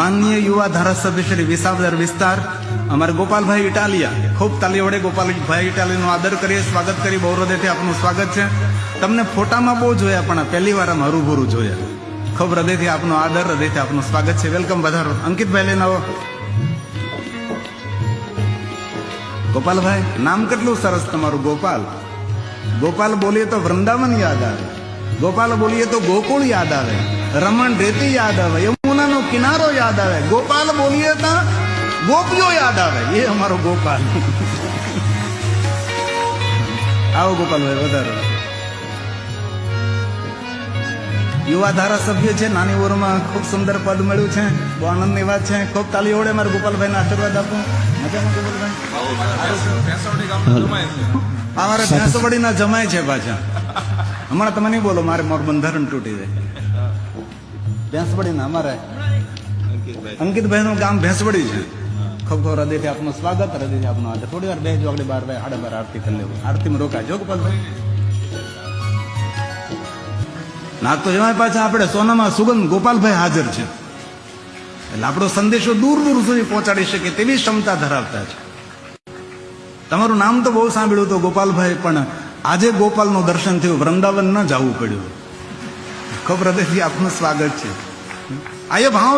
माननीय युवा धारासभ्य श्री विसावदर विस्तार अमर गोपाल भाई इटालिया खूब ताली वडे गोपाल भाई इटालिया नो आदर करिए, स्वागत करी। बहु हृदयथी आपनु स्वागत है। तमने फोटा में बहु जोया पण पहली वार हरूभरू जोया। खूब हृदयथी आपनु आदर, हृदयथी आपनु स्वागत है। वेलकम, पधारो। अंकित भाई लेने आओ। गोपाल भाई नाम કેટલું સરસ તમારું गोपाल। गोपाल बोलिए तो वृंदावन याद आवे, गोपाल बोलिए तो गोकुल याद आवे, रमण रेती याद आवे, यमुना नो किनारो याद आवे। गोपाल बोलिए तो गोपियों याद आवे। ये हमारो गोपाल। आओ गोपाल भाई વધારો। युवा धारासभ्य है, नानी उम्र में खूब सुंदर पद મળ્યું છે। બહુ આનંદની વાત છે। खूब ताली ओड़े मारे गोपाल भाई ने आशीर्वाद આપો। મજામાં गोपाल भाई? અમારે ભેંસવડી ના જમાય છે પાછા। હમણાં તમે નહીં બોલો, મારે મોર બંધારણ તૂટી જાય। ભેંસવડી ના અમારે અંકિતભાઈ નું ગામ ભેંસવડી છે। ખૂબ ખૂબ હૃદયથી આપનું સ્વાગત, હૃદયથી આપનો આદર। થોડી વાર બેસજો, આગળ 12 વાગે 12:30 આરતી કરી લેવું। આરતીમાં રોકાજો ગોપાલભાઈ। ના તો એમાં પાછા આપણે સોનામાં સુગંધ ગોપાલભાઈ હાજર છે, એટલે આપણો સંદેશો દૂર દૂર સુધી પહોંચાડી શકે તેવી ક્ષમતા ધરાવતા છે। તમારું નામ તો બહુ સાંભળ્યું તો ગોપાલભાઈ, પણ આજે ગોપાલનું દર્શન થયું, વૃંદાવન ન જવું પડ્યું। ખૂબ હૃદયથી આપનું સ્વાગત છે। આ એ ભાવ